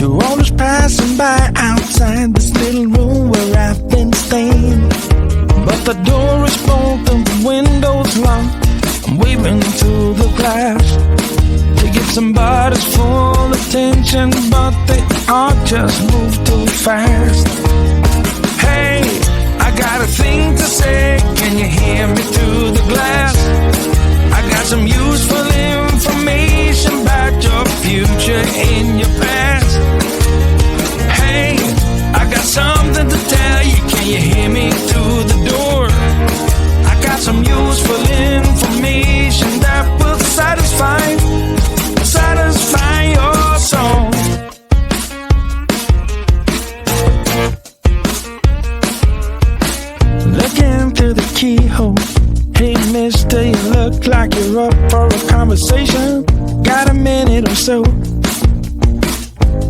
To all those passing by outside this little room where I've been staying. But the door is broken, the window's locked. I'm waving through the glass to give somebody's full attention, but they all just move too fast. Hey, I got a thing to say, can you hear me through the glass? I got some useful information about your future and your past. Hey, I got something to tell you, can you hear me through the door? I got some useful information that will satisfy your soul. Looking through the keyhole. Hey mister, you look like you're up for a conversation. Got a minute or so?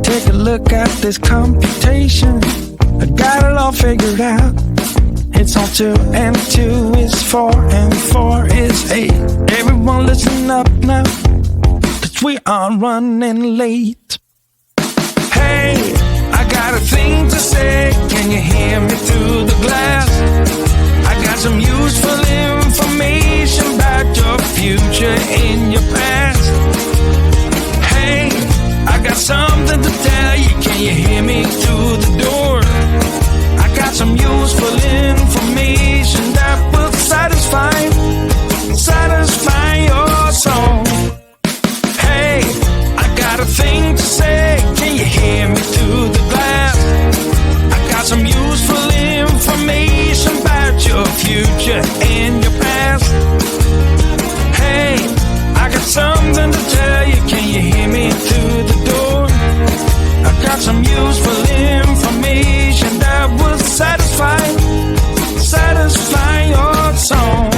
Take a look at this computation. I got it all figured out. It's all 2 and 2 is 4 and 4 is 8. Everyone listen up now, 'cause we are running late. Hey, I got a thing to say, can you hear me through the glass? I got some useful information about your future and your past. Hey, I got something to tell you, can you hear me through the door? I got some useful information that will satisfy your soul. Hey, I got a thing to say, can you hear me through the glass? I got some useful information about your future and your past. Hey, I got something to tell you, can you hear me through the door? I got some useful information that will satisfy your soul.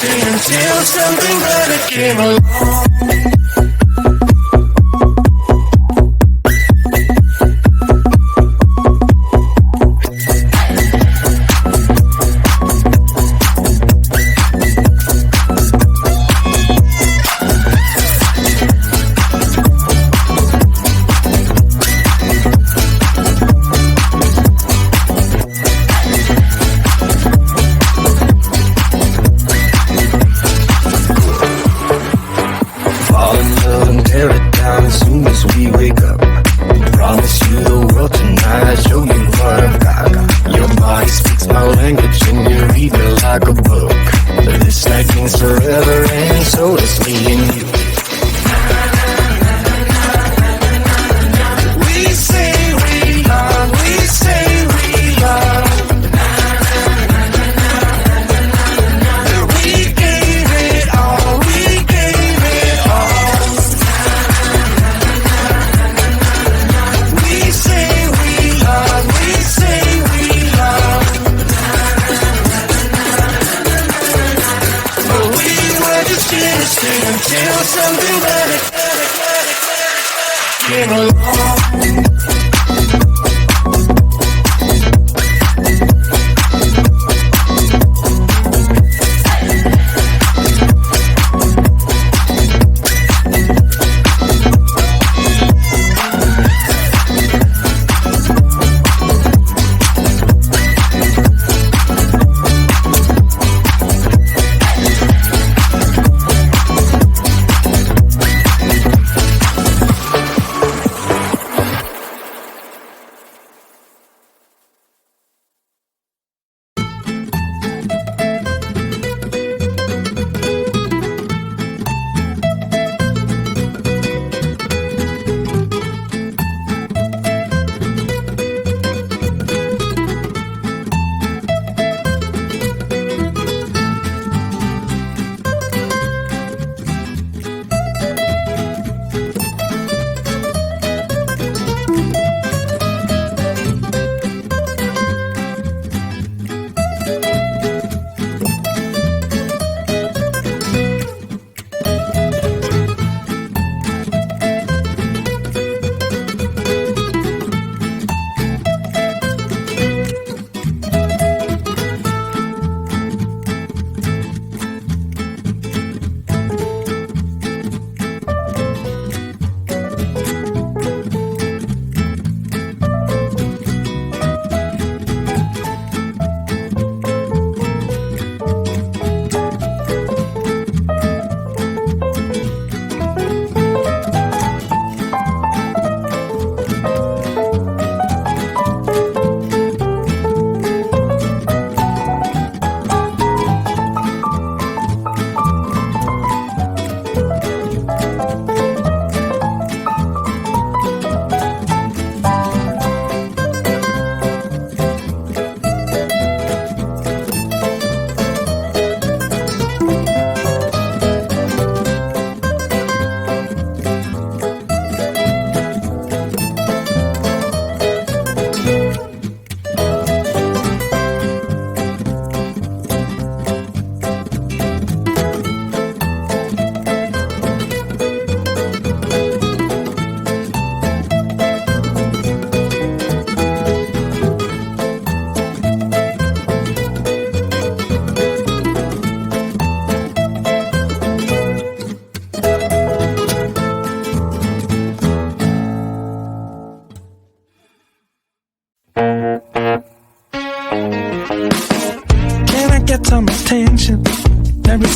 Until something better came along.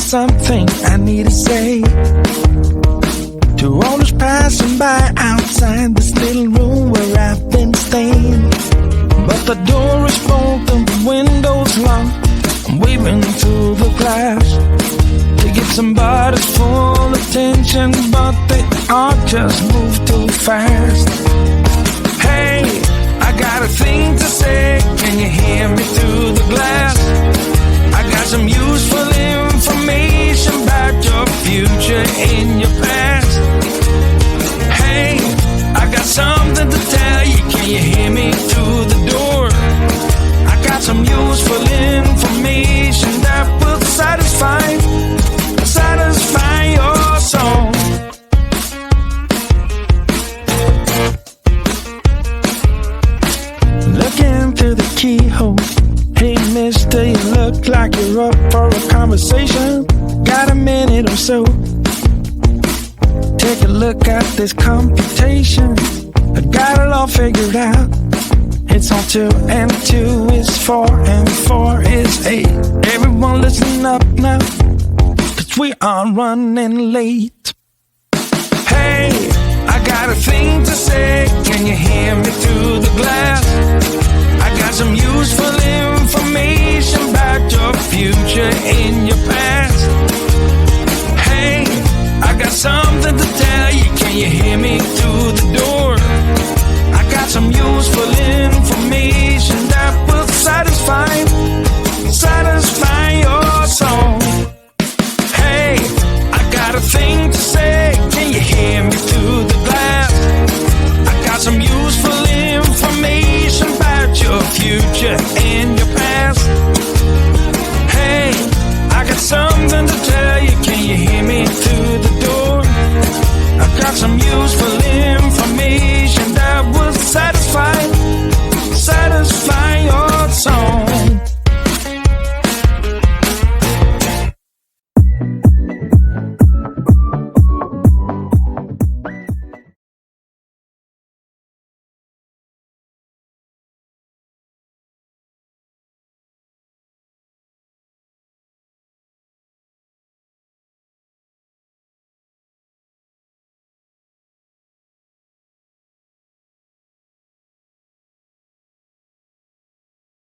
something I need to say to all those passing by outside this little room where I've been staying. But the door is bolted, the window's locked. I'm waving through the glass to get somebody's full attention, but they all just move too fast. Hey, I got a thing to say, can you hear me through the glass? I got some useful information about your future and your past. Hey, I got something to tell you, can you hear me through the door? I got some useful information that will satisfy your soul. Looking through the keyhole. Hey mister, you look like you're up for a conversation. Got a minute or so? Take a look at this computation. I got it all figured out. It's on 2 and 2 is 4 and 4 is 8. Everyone listen up now, 'cause we are running late. Hey, I got a thing to say, can you hear me through the glass? I got some useful information about your future and your past. Hey, I got something to tell you, can you hear me